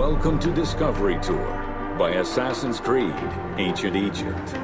Welcome to Discovery Tour by Assassin's Creed, Ancient Egypt.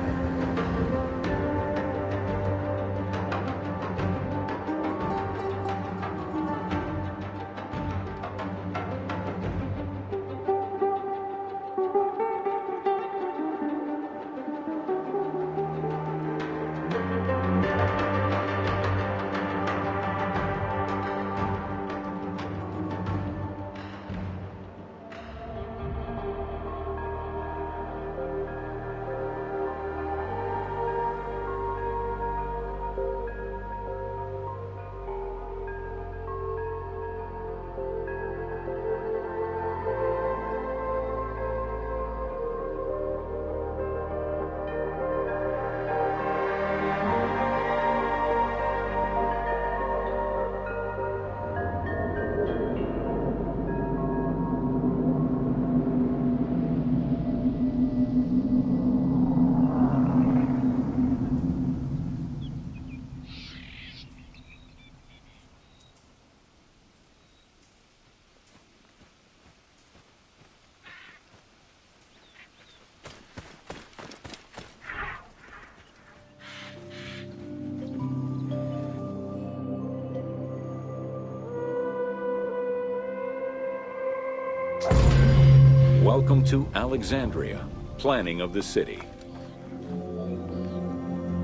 Welcome to Alexandria, planning of the city.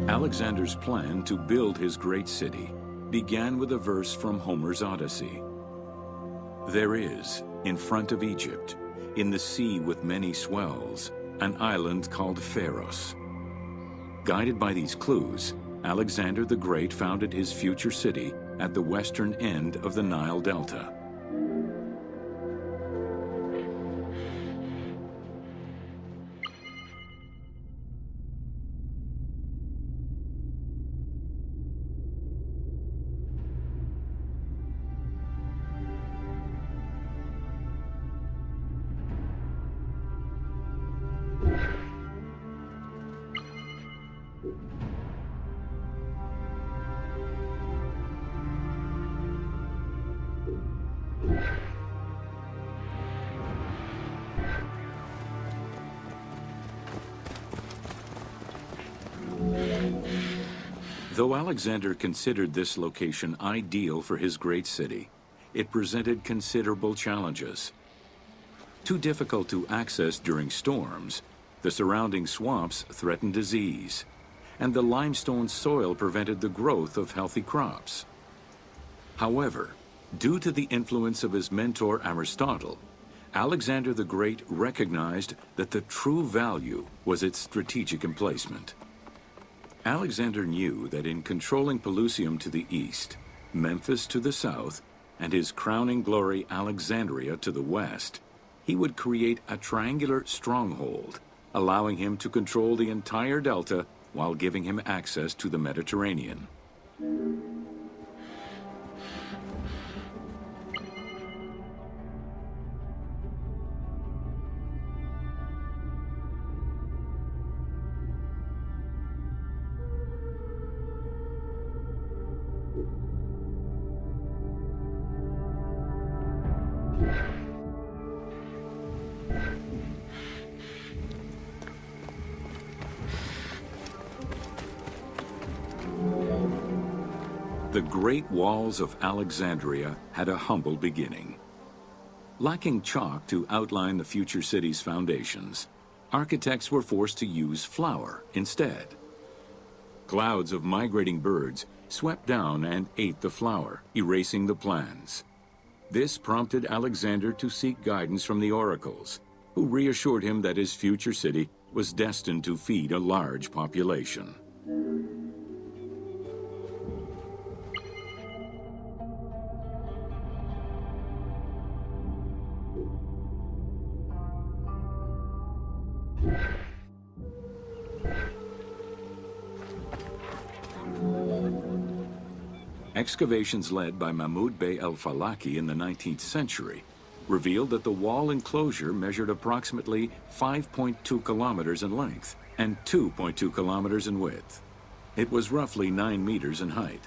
Alexander's plan to build his great city began with a verse from Homer's Odyssey. There is, in front of Egypt, in the sea with many swells, an island called Pharos. Guided by these clues, Alexander the Great founded his future city at the western end of the Nile Delta. Though Alexander considered this location ideal for his great city, it presented considerable challenges. Too difficult to access during storms, the surrounding swamps threatened disease, and the limestone soil prevented the growth of healthy crops. However, due to the influence of his mentor Aristotle, Alexander the Great recognized that the true value was its strategic emplacement. Alexander knew that in controlling Pelusium to the east, Memphis to the south, and his crowning glory Alexandria to the west, he would create a triangular stronghold, allowing him to control the entire delta while giving him access to the Mediterranean. The Great Walls of Alexandria had a humble beginning. Lacking chalk to outline the future city's foundations, architects were forced to use flour instead. Clouds of migrating birds swept down and ate the flour, erasing the plans. This prompted Alexander to seek guidance from the oracles, who reassured him that his future city was destined to feed a large population. Excavations led by Mahmud Bey el-Falaki in the 19th century revealed that the wall enclosure measured approximately 5.2 kilometers in length and 2.2 kilometers in width. It was roughly 9 meters in height.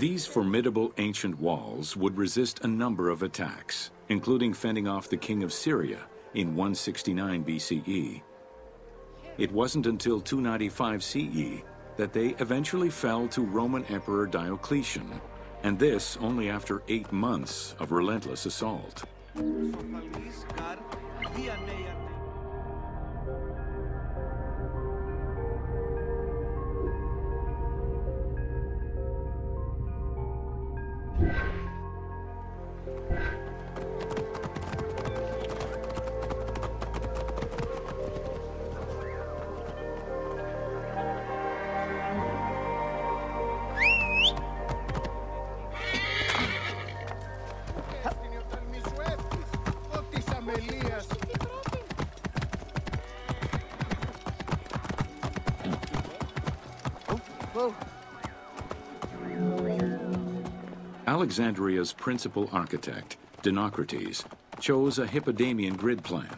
These formidable ancient walls would resist a number of attacks, including fending off the king of Syria in 169 BCE. It wasn't until 295 CE that they eventually fell to Roman Emperor Diocletian, and this only after 8 months of relentless assault. Alexandria's principal architect, Dinocrates, chose a Hippodamian grid plan.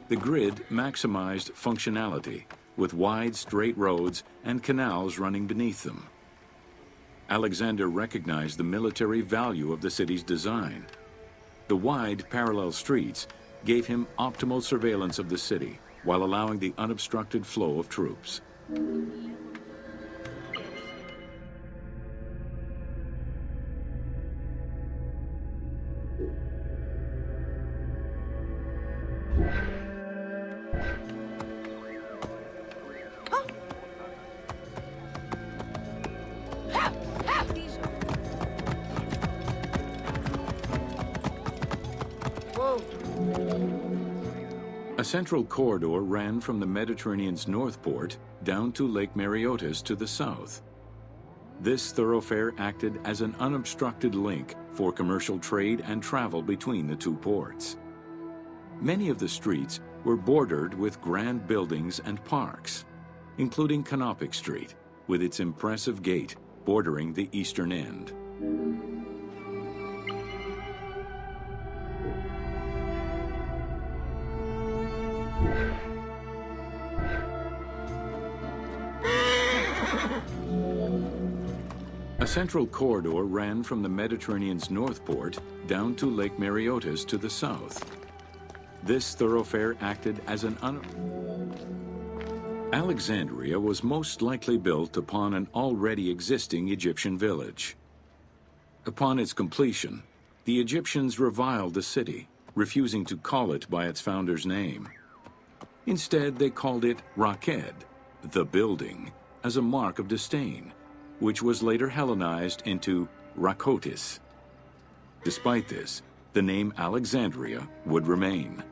The grid maximized functionality, with wide, straight roads and canals running beneath them. Alexander recognized the military value of the city's design. The wide, parallel streets gave him optimal surveillance of the city, while allowing the unobstructed flow of troops. A central corridor ran from the Mediterranean's north port down to Lake Mareotis to the south. This thoroughfare acted as an unobstructed link for commercial trade and travel between the two ports. Many of the streets were bordered with grand buildings and parks, including Canopic Street, with its impressive gate bordering the eastern end. A central corridor ran from the Mediterranean's north port down to Lake Mareotis to the south. This thoroughfare acted as an Alexandria was most likely built upon an already existing Egyptian village. Upon its completion, the Egyptians reviled the city, refusing to call it by its founder's name. Instead, they called it Raked, the building, as a mark of disdain, which was later Hellenized into Rakotis. Despite this, the name Alexandria would remain.